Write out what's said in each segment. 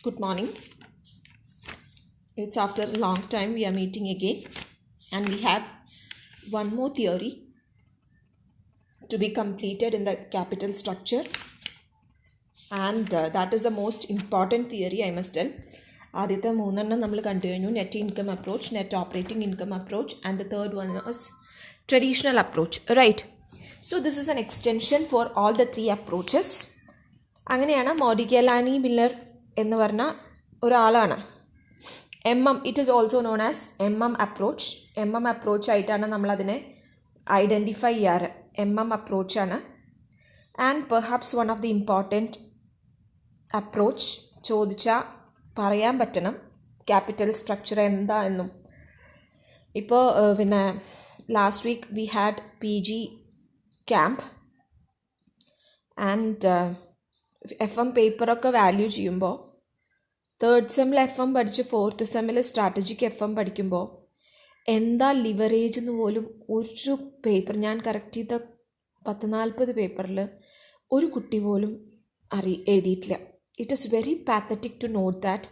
Good morning. It's after a long time we are meeting again, and we have one more theory to be completed in the capital structure, and that is the most important theory, I must tell. ആദ്യത്തെ മൂന്നെണ്ണം നമ്മൾ കണ്ടു കഴിഞ്ഞു. Net income approach, net operating income approach, and the third one was traditional approach, right? So this is an extension for all the three approaches. അങ്ങനെയാണ് Modigliani Miller എന്ന് പറഞ്ഞ ഒരാളാണ് it is also known as approach. Approach ആയിട്ടാണ് നമ്മളതിനെ identify ചെയ്യാറ്. അപ്രോച്ചാണ്. And perhaps one of the important approach ചോദിച്ചാൽ പറയാൻ പറ്റണം ക്യാപിറ്റൽ സ്ട്രക്ചർ എന്താ എന്നും. ഇപ്പോൾ പിന്നെ last week we had PG camp, and FM പേപ്പറൊക്കെ വാല്യൂ ചെയ്യുമ്പോൾ തേർഡ് സെമ്മിൽ FM പഠിച്ച് ഫോർത്ത് സെമ്മിൽ സ്ട്രാറ്റജിക് FM പഠിക്കുമ്പോൾ എന്താ ലിവറേജ് എന്ന് പോലും ഒരു പേപ്പർ, ഞാൻ കറക്റ്റ് ചെയ്ത 40-40 പേപ്പറിൽ ഒരു കുട്ടി പോലും എഴുതിയിട്ടില്ല. It is very pathetic to note that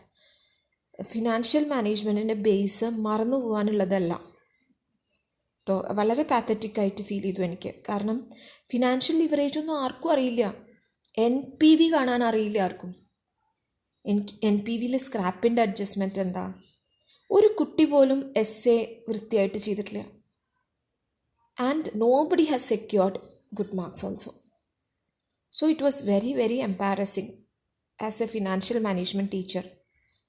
financial മാനേജ്മെൻറ്റിൻ്റെ ബേസ് മറന്നു പോകാനുള്ളതല്ല കേട്ടോ. വളരെ പാത്തറ്റിക്കായിട്ട് ഫീൽ ചെയ്തു എനിക്ക്. കാരണം ഫിനാൻഷ്യൽ ലിവറേജൊന്നും ആർക്കും അറിയില്ല. NPV കാണാൻ അറിയില്ല ആർക്കും. NPVയിൽ സ്ക്രാപ്പിൻ്റെ അഡ്ജസ്റ്റ്മെൻറ്റ് എന്താ ഒരു കുട്ടി പോലും essay വൃത്തിയായിട്ട് ചെയ്തിട്ടില്ല. And nobody has secured good marks also. So it was very very embarrassing as a financial management teacher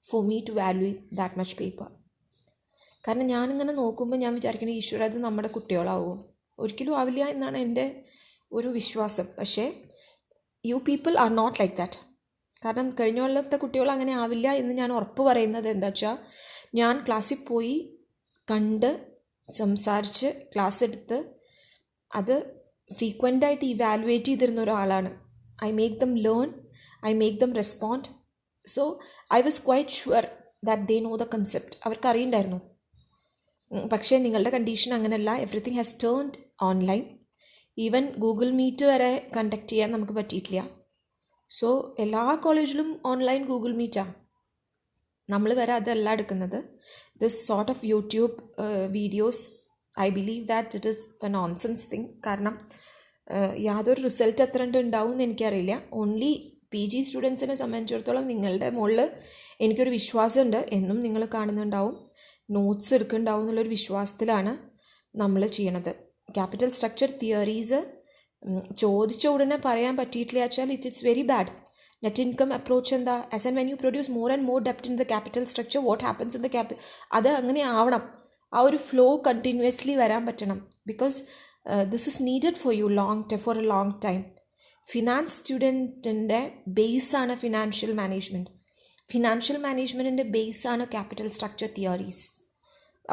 for me to value that much paper. കാരണം ഞാനിങ്ങനെ നോക്കുമ്പോൾ ഞാൻ വിചാരിക്കുന്നത് ഈശ്വര അത് നമ്മുടെ കുട്ടികളാവുമോ? ഒരിക്കലും ആവില്ല എന്നാണ് എൻ്റെ ഒരു വിശ്വാസം. പക്ഷേ you people are not like that. കാരണം കഴിഞ്ഞ കൊല്ലത്തെ കുട്ടികൾ അങ്ങനെ ആവില്ല എന്ന് ഞാൻ ഉറപ്പ് പറയുന്നത് എന്താ വെച്ചാൽ, ഞാൻ ക്ലാസ്സിൽ പോയി കണ്ട് സംസാരിച്ച് ക്ലാസ് എടുത്ത് അത് ഫ്രീക്വൻ്റായിട്ട് ഇവാലുവേറ്റ് ചെയ്തിരുന്ന ഒരാളാണ്. I make them learn, I make them respond. So I was quite sure that they know the concept. അവർക്ക് അറിയണ്ടായിരുന്നു. പക്ഷേ നിങ്ങളുടെ കണ്ടീഷൻ അങ്ങനെയല്ല. Everything has turned online. Even Google Meet വരെ കണ്ടക്ട് ചെയ്യാൻ നമുക്ക് പറ്റിയിട്ടില്ല. സോ എല്ലാ കോളേജിലും ഓൺലൈൻ ഗൂഗിൾ മീറ്റാണ്. നമ്മൾ വരെ അതല്ല എടുക്കുന്നത്. This sort of YouTube videos, I believe that it is A nonsense thing. കാരണം യാതൊരു റിസൾട്ട് എത്ര ഉണ്ടാവും എന്ന് എനിക്കറിയില്ല. ഓൺലി PG സ്റ്റുഡൻസിനെ സംബന്ധിച്ചിടത്തോളം നിങ്ങളുടെ മുകളിൽ എനിക്കൊരു വിശ്വാസമുണ്ട്. എന്നും നിങ്ങൾ കാണുന്നുണ്ടാവും, നോട്ട്സ് എടുക്കുന്നുണ്ടാവും എന്നുള്ളൊരു വിശ്വാസത്തിലാണ് നമ്മൾ ചെയ്യണത്. ക്യാപിറ്റൽ സ്ട്രക്ചർ തിയറീസ് ചോദിച്ച ഉടനെ പറയാൻ പറ്റിയിട്ടില്ല വെച്ചാൽ it it's very bad. Net income approach എന്താ? As and when you produce more and more ഡെപ്റ്റ് in the capital structure, what happens in the അത് അങ്ങനെ ആവണം. ആ ഒരു ഫ്ലോ കണ്ടിന്യൂസ്ലി വരാൻ പറ്റണം. Because this is needed for you for a long time. Finance സ്റ്റുഡൻറ്റിൻ്റെ ബേസാണ് ഫിനാൻഷ്യൽ മാനേജ്മെൻറ്റ്. ഫിനാൻഷ്യൽ മാനേജ്മെൻറ്റിൻ്റെ ബേസാണ് capital structure theories.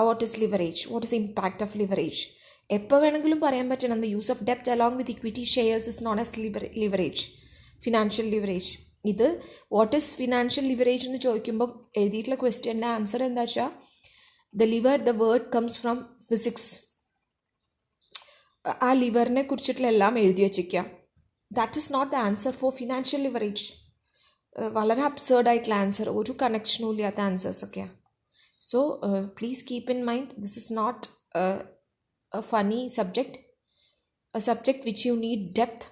What is leverage, what is impact of leverage. എപ്പോൾ വേണമെങ്കിലും പറയാൻ പറ്റണം. ദ യൂസ് ഓഫ് ഡെപ്റ്റ് along with equity shares is known as leverage, financial leverage. ഇത് വാട്ട് ഇസ് ഫിനാൻഷ്യൽ ലിവറേജ് എന്ന് ചോദിക്കുമ്പോൾ എഴുതിയിട്ടുള്ള ക്വസ്റ്റ്യൻ്റെ ആൻസർ എന്താ വെച്ചാൽ, the word comes from physics. ആ ലിവറിനെ കുറിച്ചിട്ടുള്ള എല്ലാം എഴുതി വച്ചിരിക്കുക. That is not the answer for financial leverage. വളരെ അബ്സേർഡായിട്ടുള്ള ആൻസർ, ഒരു കണക്ഷനും ഇല്ലാത്ത ആൻസേഴ്സൊക്കെയാണ്. So please keep in mind, this is not a funny subject, a subject which you need depth,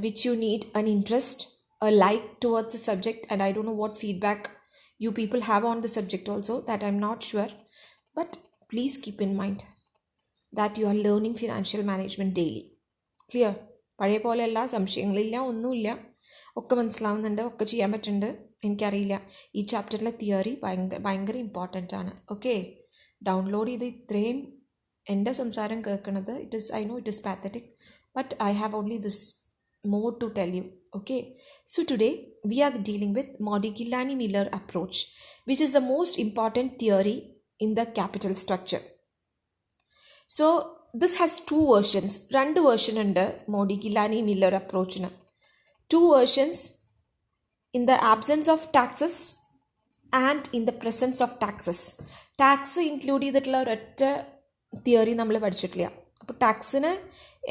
which you need an interest, a like towards the subject, and I don't know what feedback you people have on the subject also, that I'm not sure, but please keep in mind that you are learning financial management daily. Clear? പഴയ പോലെയല്ല, സംശയങ്ങളില്ല, ഒന്നുമില്ല, ഒക്കെ മനസ്സിലാവുന്നുണ്ട്, ഒക്കെ ചെയ്യാൻ പറ്റുന്നുണ്ട്. എനിക്കറിയില്ല, ഈ ചാപ്റ്ററിലെ തിയറി ഭയങ്കര ഇമ്പോർട്ടൻ്റ് ആണ്. ഓക്കെ, ഡൗൺലോഡ് ചെയ്ത് ഇത്രയും എൻ്റെ സംസാരം കേൾക്കുന്നത്, I know it is pathetic, but I have only this more to tell you. Okay, so today we are dealing with Modigliani Miller approach, which is the most important theory in the capital structure. So this has 2 versions. 2 version ഉണ്ട് Modigliani Miller അപ്രോച്ചിന്. 2 versions in the absence of taxes and in the presence of taxes. Tax include ചെയ്തിട്ടുള്ള ഒരൊറ്റ theory നമ്മൾ പഠിച്ചിട്ടില്ല. അപ്പോൾ ടാക്സിനെ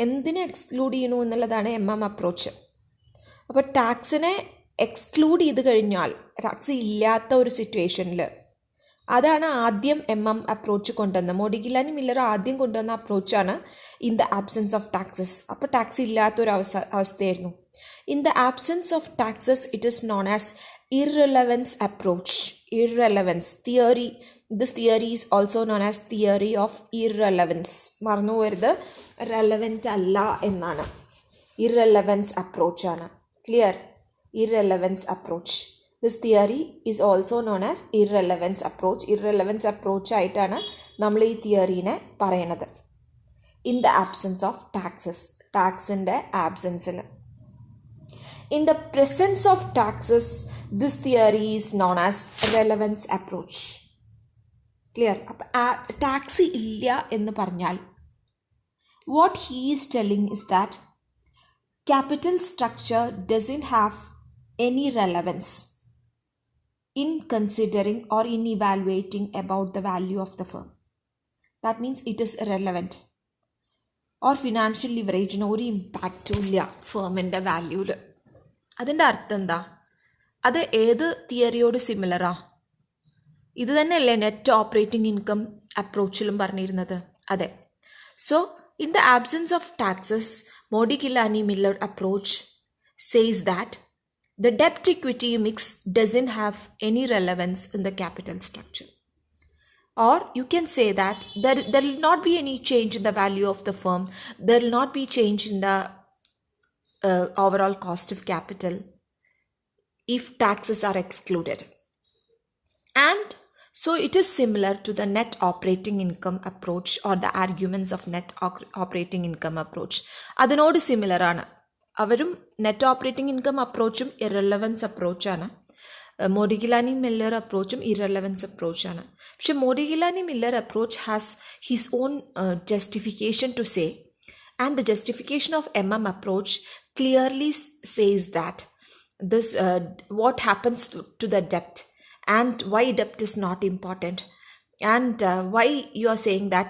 എന്തിനെ exclude ചെയ്യണു എന്നുള്ളതാണ് അപ്രോച്ച്. അപ്പോൾ ടാക്സിനെ എക്സ്ക്ലൂഡ് ചെയ്ത് കഴിഞ്ഞാൽ ടാക്സ് ഇല്ലാത്ത ഒരു സിറ്റുവേഷനിൽ, അതാണ് ആദ്യം അപ്രോച്ച് കൊണ്ടുവന്നത്. മോഡിഗിലാനി മില്ലർ ആദ്യം കൊണ്ടുവന്ന അപ്രോച്ചാണ് in the absence of taxes. അപ്പോൾ ടാക്സ് ഇല്ലാത്തൊരു അവസ്ഥയായിരുന്നു. In the absence of taxes it is known as irrelevance approach. Irrelevance theory, this theory is also known as theory of irrelevance. മറന്നു പോരുത്, റെലവൻറ്റ് അല്ല എന്നാണ്. ഇർറെലവൻസ് അപ്രോച്ചാണ്. Clear? Irrelevance approach. This theory is also known as irrelevance approach. Irrelevance approach ആയിട്ടാണ് നമ്മൾ ഈ തിയറീനെ പറയണത്. In the absence of taxes, ടാക്സിൻ്റെ ആബ്സെൻസിൽ. In the presence of taxes this theory is known as relevance approach. Clear? അപ്പം tax ഇല്ല എന്ന് പറഞ്ഞാൽ what he is telling is that capital structure doesn't have any relevance in considering or in evaluating about the value of the firm. That means it is irrelevant. Or financial leverage no ഒരു ഇമ്പാക്റ്റും ഇല്ല ഫേമിൻ്റെ വാല്യൂവിൽ. അതിൻ്റെ അർത്ഥം എന്താ? അത് ഏത് തിയറിയോട് സിമിലറാ? ഇത് തന്നെയല്ലേ net operating income അപ്രോച്ചിലും പറഞ്ഞിരുന്നത്? അതെ. So in the absence of taxes, Modigliani-Miller approach says that the debt equity mix doesn't have any relevance in the capital structure. Or you can say that there will not be any change in the value of the firm. There will not be change in the overall cost of capital if taxes are excluded. And so it is similar to the net operating income approach or the arguments of net operating income approach. അതിനോട് similar ആണ്. അവരും net operating income അപ്രോച്ചും irrelevance അപ്രോച്ചാണ്. Modigliani Miller അപ്രോച്ചും irrelevance അപ്രോച്ചാണ്. പക്ഷെ Modigliani Miller approach has his own justification to say, and the justification of approach clearly says that this what happens to the debt and why debt is not important, and why you are saying that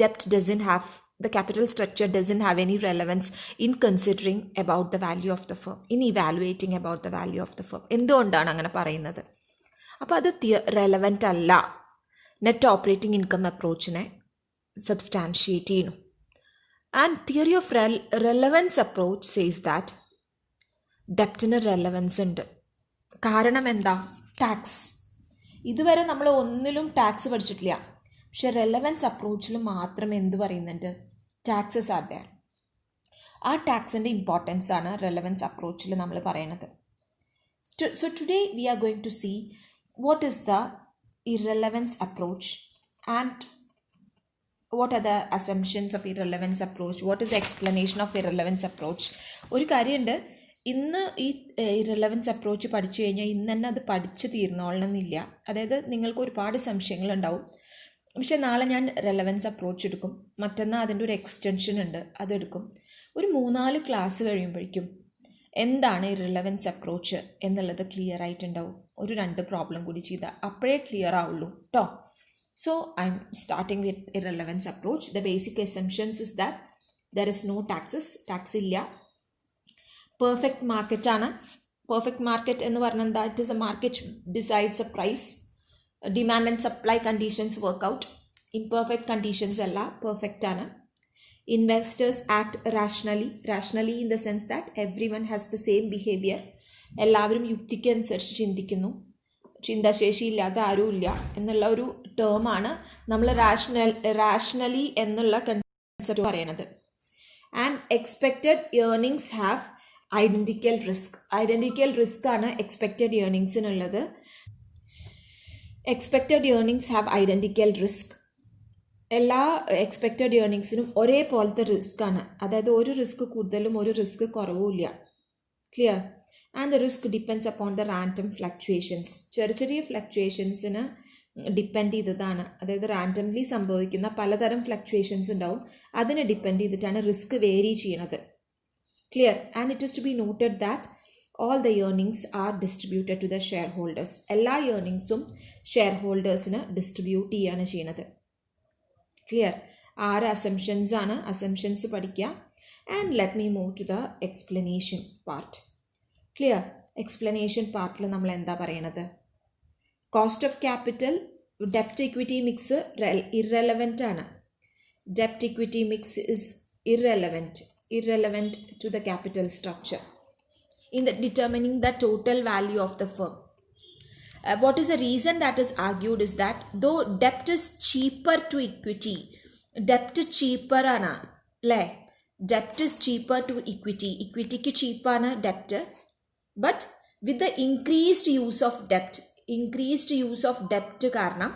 debt doesn't have, the capital structure doesn't have any relevance in considering about the value of the firm, in evaluating about the value of the firm. എന്തുകൊണ്ടാണ് അങ്ങനെ പറയുന്നത്? അപ്പോൾ അത് relevant അല്ല. Net operating income അപ്രോച്ചിനെ substantiate ചെയ്യുന്നു. And theory of relevance approach says that ഡെപ്റ്റിന് relevance ഉണ്ട്. കാരണം എന്താ? ടാക്സ്. ഇതുവരെ നമ്മൾ ഒന്നിലും ടാക്സ് പഠിച്ചിട്ടില്ല. പക്ഷെ റെലവൻസ് അപ്രോച്ചിൽ മാത്രം എന്ത് പറയുന്നുണ്ട്? Taxes are there. ആ ടാക്സിൻ്റെ ഇമ്പോർട്ടൻസ് ആണ് റെലവൻസ് അപ്രോച്ചിൽ നമ്മൾ പറയുന്നത്. So today we are going to see what is the irrelevance approach and what are the assumptions of irrelevance approach, what is the explanation of irrelevance approach. ഒരു കാര്യമുണ്ട്, ഇന്ന് ഈ ഇറലവൻസ് അപ്രോച്ച് പഠിച്ചു കഴിഞ്ഞാൽ ഇന്ന് തന്നെ അത് പഠിച്ച് തീർന്നോളണമെന്നില്ല. അതായത് നിങ്ങൾക്ക് ഒരുപാട് സംശയങ്ങളുണ്ടാവും. പക്ഷേ നാളെ ഞാൻ റെലവൻസ് അപ്രോച്ച് എടുക്കും, മറ്റന്നാൾ അതിൻ്റെ ഒരു എക്സ്റ്റൻഷൻ ഉണ്ട്, അതെടുക്കും. ഒരു 3-4 ക്ലാസ് കഴിയുമ്പോഴേക്കും എന്താണ് ഇറലവൻസ് അപ്രോച്ച് എന്നുള്ളത് ക്ലിയർ ആയിട്ടുണ്ടാവും. ഒരു 2 പ്രോബ്ലം കൂടി ചെയ്താൽ അപ്പോഴേ ക്ലിയർ ആവുള്ളൂ കേട്ടോ. So I am starting with irrelevance approach. The basic assumptions is that there is no taxes, tax ഇല്ല. പെർഫെക്റ്റ് മാർക്കറ്റാണ്. പെർഫെക്റ്റ് മാർക്കറ്റ് എന്ന് പറഞ്ഞാൽ എന്താ? It is a market decides a price. Demand and supply conditions work out. Imperfect conditions അല്ല, perfect ആണ്. Investors act rationally in the sense that everyone has the same behaviour. എല്ലാവരും യുക്തിക്ക് അനുസരിച്ച് ചിന്തിക്കുന്നു. ചിന്താശേഷി ഇല്ലാത്ത ആരുമില്ല എന്നുള്ള ഒരു ടേമാണ് നമ്മൾ റാഷണലി എന്നുള്ള കൺസെപ്റ്റ് പറയണത്. And expected earnings have identical risk. Identical risk ആണ് എക്സ്പെക്റ്റഡ് ഏർണിങ്സിനുള്ളത്. Expected earnings have identical risk. എല്ലാ എക്സ്പെക്റ്റഡ് ഏർണിങ്സിനും ഒരേപോലത്തെ റിസ്ക് ആണ്. അതായത് ഒരു റിസ്ക് കൂടുതലും ഒരു റിസ്ക് കുറവും ഇല്ല. Clear? And the risk depends upon the random fluctuations. ചെറിയ ഫ്ലക്ച്വേഷൻസിന് ഡിപ്പെൻഡ് ചെയ്തതാണ്. അതായത് റാൻഡംലി സംഭവിക്കുന്ന പലതരം ഫ്ലക്ച്വേഷൻസ് ഉണ്ടാവും. അതിനെ ഡിപ്പെൻഡ് ചെയ്തിട്ടാണ് റിസ്ക് വേരി ചെയ്യണത്. Clear? And it is to be noted that all the earnings are distributed to the shareholders. എല്ലാ ഏർണിങ്സും ഷെയർ ഹോൾഡേഴ്സിന് ഡിസ്ട്രിബ്യൂട്ട് ചെയ്യാണ് ചെയ്യുന്നത്. ക്ലിയർ? 6 അസംഷൻസ് ആണ്. അസംഷൻസ് പഠിക്കുക. And let me move to the explanation part. Clear? Explanation പാർട്ടിൽ നമ്മൾ എന്താ പറയണത്? Cost of capital ഡെപ്റ്റ് ഇക്വിറ്റി മിക്സ് ഇറെലവൻ്റ് ആണ്. ഡെപ്റ്റ് equity mix is irrelevant to the capital structure in the determining the total value of the firm. What is the reason that is argued is that though debt is cheaper to equity, debt cheaper ആണ് അല്ലേ? Debt is cheaper to equity. Equityക്ക് cheapആണ് debt. But with the increased use of debt കാരണം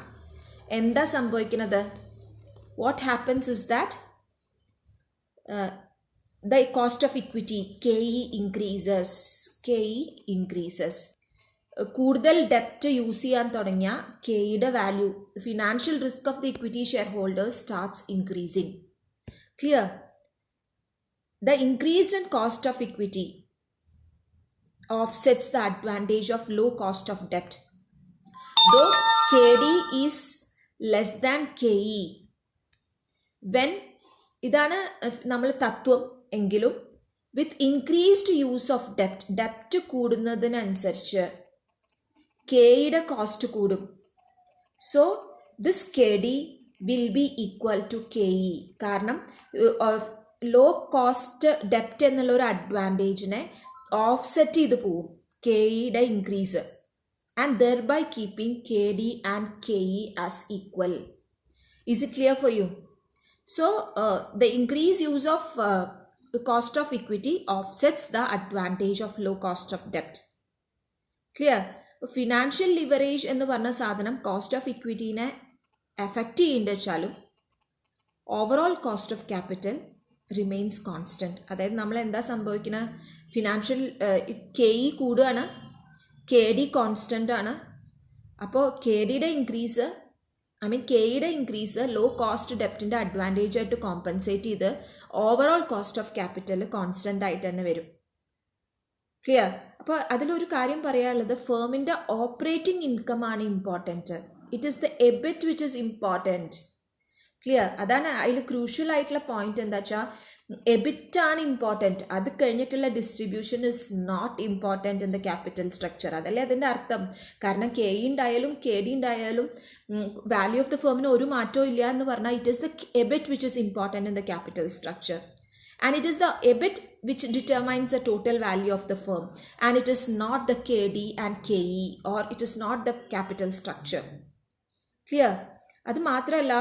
എന്താ സംഭവിക്കുന്നത്? What happens is that the cost of equity KE increases. കൂടുതൽ ഡെപ്റ്റ് use ചെയ്യാൻ തുടങ്ങിയ കെയുടെ value, financial risk of the equity share holders starts increasing. Clear? The increase in cost of equity offsets the advantage of low cost of debt. Though KD is less than KE, when ഇതാണ് നമ്മൾ തത്വം എങ്കിലും with increased use of ഡെപ്റ്റ് കൂടുന്നതിനനുസരിച്ച് കെയുടെ cost കൂടും. So this K D will be equal to K E. കാരണം low cost ഡെപ്റ്റ് എന്നുള്ള ഒരു അഡ്വാൻറ്റേജിനെ ഓഫ്സെറ്റ് ചെയ്ത് പോവും കെ ഇയുടെ increase, and thereby keeping K D and K E as equal. Is it clear for you? So the increased use of the cost of equity offsets the advantage of low cost of debt. Clear? Financial leverage എന്ന് പറഞ്ഞ സാധനം cost of ഇക്വിറ്റീനെ effect ചെയ്യേണ്ടച്ചാലും overall cost of capital remains constant. അതായത് നമ്മൾ എന്താ സംഭവിക്കുന്ന, financial K E കൂടുകയാണ്, കെ ഡി കോൺസ്റ്റൻ്റ് ആണ്. അപ്പോൾ കെ ഡിയുടെ ഇൻക്രീസ് കെയുടെ ഇൻക്രീസ് ലോ കോസ്റ്റ് ഡെപ്റ്റിൻ്റെ അഡ്വാൻറ്റേജ് ആയിട്ട് കോമ്പൻസേറ്റ് ചെയ്ത് overall cost of capital constant ആയിട്ട് തന്നെ വരും. ക്ലിയർ? അപ്പോൾ അതിലൊരു കാര്യം പറയാനുള്ളത്, ഫേമിൻ്റെ ഓപ്പറേറ്റിംഗ് ഇൻകം ആണ് important. It is the EBIT which is important. Clear? അതാണ് അതിൽ ക്രൂഷ്യൽ ആയിട്ടുള്ള പോയിന്റ്. എന്താ വെച്ചാൽ എബിറ്റ് ആണ് ഇമ്പോർട്ടൻറ്റ്, അത് കഴിഞ്ഞിട്ടുള്ള distribution is not important in the capital structure. അതല്ലേ അതിൻ്റെ അർത്ഥം. കാരണം കെ ഇ ഉണ്ടായാലും കെ ഡി ഉണ്ടായാലും വാല്യൂ ഓഫ് ദ ഫേമിന് ഒരു മാറ്റവും ഇല്ല എന്ന് പറഞ്ഞാൽ it is the EBIT which is important in the capital structure, and it is the EBIT which determines the total value of the firm, and it is not the K D and K E, or it is not the capital structure. Clear? അത് മാത്രമല്ല,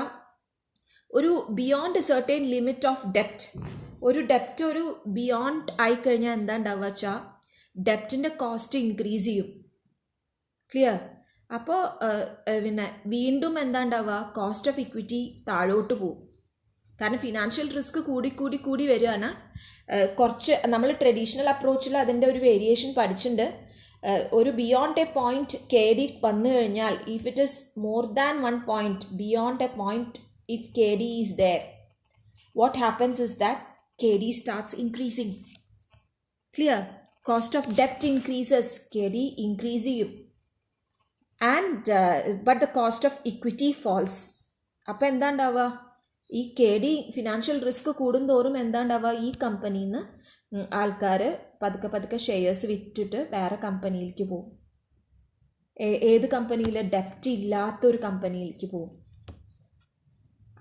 ഒരു beyond certain limit of ഡെപ്റ്റ്, ഒരു ഡെപ്റ്റ് ഒരു beyond ആയിക്കഴിഞ്ഞാൽ എന്താ ഉണ്ടാവുക വെച്ചാൽ ഡെപ്റ്റിൻ്റെ cost increase ചെയ്യും. ക്ലിയർ? അപ്പോൾ പിന്നെ വീണ്ടും എന്താ ഉണ്ടാവുക, കോസ്റ്റ് ഓഫ് ഇക്വിറ്റി താഴോട്ട് പോകും. കാരണം ഫിനാൻഷ്യൽ റിസ്ക് കൂടി വരികയാണ്. കുറച്ച് നമ്മൾ ട്രഡീഷണൽ അപ്രോച്ചിൽ അതിൻ്റെ ഒരു വേരിയേഷൻ പഠിച്ചിട്ടുണ്ട്. ഒരു beyond A point K D വന്നു കഴിഞ്ഞാൽ, if it is more than 1 point, beyond A point, if KD is there, what happens is that KD starts increasing. Clear? Cost of debt increases, KD increasing, and but the cost of equity falls. അപ്പോൾ എന്താ ഉണ്ടാവുക, ഈ K D financial risk കൂടുന്തോറും എന്താ ഉണ്ടാവുക, ഈ കമ്പനിയിൽ നിന്ന് ആൾക്കാർ പതുക്കെ ഷെയർസ് വിറ്റിട്ട് വേറെ കമ്പനിയിലേക്ക് പോകും. ഏത് കമ്പനിയിൽ? ഡെപ്റ്റ് ഇല്ലാത്തൊരു കമ്പനിയിലേക്ക് പോകും.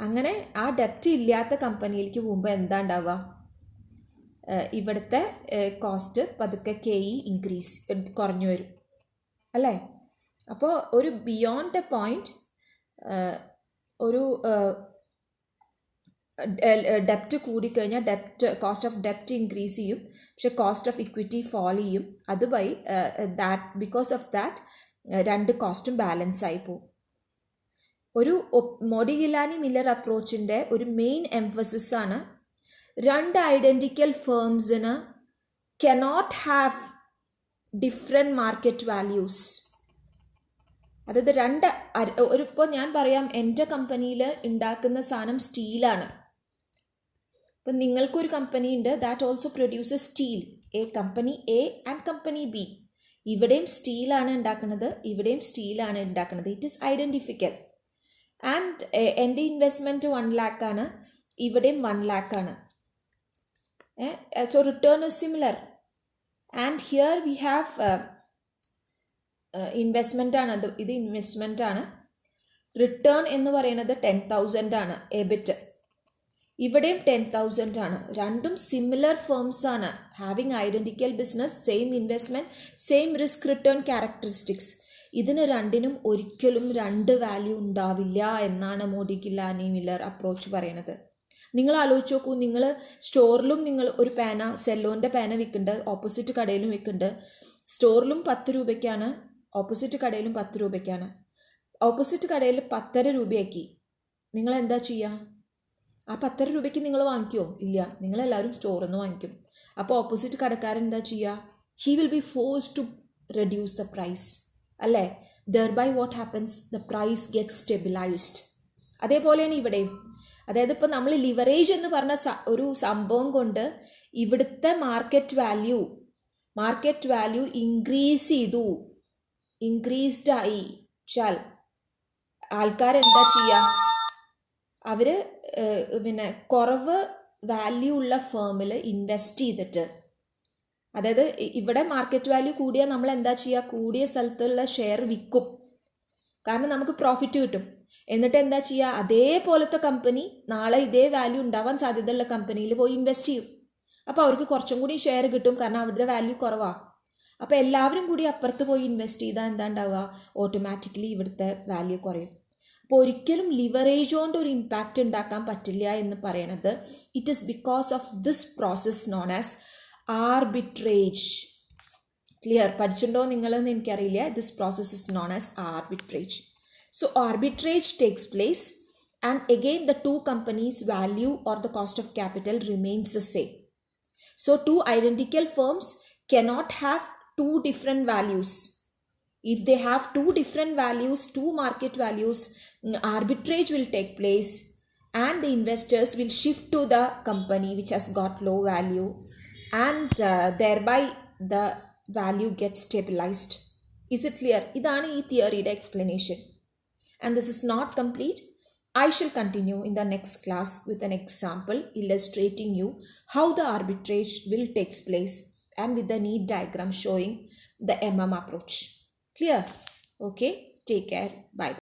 അങ്ങനെ ആ ഡെപ്റ്റ് ഇല്ലാത്ത കമ്പനിയിലേക്ക് പോകുമ്പോൾ എന്താ ഉണ്ടാവുക, ഇവിടുത്തെ കോസ്റ്റ് പതുക്കെ കെ ഇ കുറഞ്ഞു വരും അല്ലേ? അപ്പോൾ ഒരു ബിയോണ്ട് എ പോയിന്റ് ഒരു ഡെപ്റ്റ് കൂടിക്കഴിഞ്ഞാൽ കോസ്റ്റ് ഓഫ് ഡെപ്റ്റ് ഇൻക്രീസ് ചെയ്യും, പക്ഷെ കോസ്റ്റ് ഓഫ് ഇക്വിറ്റി ഫോൾ ചെയ്യും. അതുവഴി ബിക്കോസ് ഓഫ് ദാറ്റ് രണ്ട് കോസ്റ്റും ബാലൻസ് ആയി പോകും. ഒരു മോഡിഗിലാനി മില്ലർ അപ്രോച്ചിൻ്റെ ഒരു മെയിൻ എംഫസിസ് ആണ്, രണ്ട് ഐഡൻറ്റിക്കൽ ഫേംസിന് cannot have different market values. അതായത് ഇപ്പോൾ ഞാൻ പറയാം, എൻ്റെ കമ്പനിയിൽ ഉണ്ടാക്കുന്ന സാധനം സ്റ്റീലാണ്. ഇപ്പം നിങ്ങൾക്കൊരു കമ്പനി ഉണ്ട്, that also produces steel, company A and company B. ഇവിടെയും സ്റ്റീലാണ് ഉണ്ടാക്കുന്നത്, ഇവിടെയും സ്റ്റീലാണ് ഉണ്ടാക്കുന്നത്. It is identical. ആൻഡ് എൻ്റെ ഇൻവെസ്റ്റ്മെൻറ്റ് 1 lakh ആണ്, ഇവിടെയും 1 lakh ആണ്. So return is similar. And here we have investment ആണ്, ഇത് ഇൻവെസ്റ്റ്മെൻ്റ് ആണ്. റിട്ടേൺ എന്ന് പറയുന്നത് 10,000 ആണ്. എബിറ്റ് ഇവിടെയും 10,000 ആണ്. രണ്ടും സിമിലർ ഫേംസ് ആണ്. Having identical business, same investment, same risk return characteristics. ഇതിന് രണ്ടിനും ഒരിക്കലും രണ്ട് വാല്യൂ ഉണ്ടാവില്ല എന്നാണ് മോഡിഗില്ലാനി മില്ലർ അപ്രോച്ച് പറയണത്. നിങ്ങൾ ആലോചിച്ച് നോക്കൂ, നിങ്ങൾ സ്റ്റോറിലും നിങ്ങൾ ഒരു പേന, സെല്ലോൻ്റെ പേന വിൽക്കുന്നുണ്ട്, ഓപ്പോസിറ്റ് കടയിലും വിൽക്കുന്നുണ്ട്. സ്റ്റോറിലും 10 രൂപയ്ക്കാണ്, ഓപ്പോസിറ്റ് കടയിലും 10 രൂപയ്ക്കാണ്. ഓപ്പോസിറ്റ് കടയിൽ 10.5 രൂപയാക്കി. നിങ്ങൾ എന്താ ചെയ്യുക? ആ 10.5 രൂപയ്ക്ക് നിങ്ങൾ വാങ്ങിക്കുമോ? ഇല്ല, നിങ്ങളെല്ലാവരും സ്റ്റോറിൽ നിന്ന് വാങ്ങിക്കും. അപ്പോൾ ഓപ്പോസിറ്റ് കടക്കാരൻ എന്താ ചെയ്യുക? He will be force to reduce the price, അല്ലേ? Thereby what happens? The price get stabilised. അതേപോലെയാണ് ഇവിടെയും. അതായത് ഇപ്പോൾ നമ്മൾ ലിവറേജ് എന്ന് പറഞ്ഞ ഒരു സംഭവം കൊണ്ട് ഇവിടുത്തെ മാർക്കറ്റ് വാല്യൂ ഇൻക്രീസ് ചെയ്തു, ഇൻക്രീസ്ഡ് ആയി ചാൽ ആൾക്കാരെന്താ ചെയ്യുക? അവർ പിന്നെ കുറവ് വാല്യൂ ഉള്ള ഫേമിൽ ഇൻവെസ്റ്റ് ചെയ്തിട്ട്, അതായത് ഇവിടെ മാർക്കറ്റ് വാല്യൂ കൂടിയാൽ നമ്മൾ എന്താ ചെയ്യുക? കൂടിയ സ്ഥലത്തുള്ള ഷെയർ വിൽക്കും, കാരണം നമുക്ക് പ്രോഫിറ്റ് കിട്ടും. എന്നിട്ട് എന്താ ചെയ്യുക? അതേപോലത്തെ കമ്പനി നാളെ ഇതേ വാല്യൂ ഉണ്ടാവാൻ സാധ്യതയുള്ള കമ്പനിയിൽ പോയി ഇൻവെസ്റ്റ് ചെയ്യും. അപ്പോൾ അവർക്ക് കുറച്ചും കൂടി ഷെയർ കിട്ടും, കാരണം അവരുടെ വാല്യൂ കുറവാണ്. അപ്പോൾ എല്ലാവരും കൂടി അപ്പുറത്ത് പോയി ഇൻവെസ്റ്റ് ചെയ്താൽ എന്താ ഉണ്ടാവുക? ഓട്ടോമാറ്റിക്കലി ഇവിടുത്തെ വാല്യൂ കുറയും. അപ്പോൾ ഒരിക്കലും ലിവറേജ് കൊണ്ട് ഒരു ഇമ്പാക്റ്റ് ഉണ്ടാക്കാൻ പറ്റില്ല എന്ന് പറയണത് it is because of this process known as arbitrage. Clear? പഠിച്ചിട്ടുണ്ടോ നിങ്ങളെന്ന് എനിക്കറിയില്ല. This process is known as arbitrage. So arbitrage takes place, and again the two companies' value or the cost of capital remains the same. So two identical firms cannot have two different values. If they have two different values, two market values, arbitrage will take place and the investors will shift to the company which has got low value, and thereby the value gets stabilized. Is it clear? Idana ee theory de explanation. And this is not complete. I shall continue in the next class with an example illustrating you how the arbitrage will take place and with the neat diagram showing the MM approach. Clear? Okay, take care. Bye.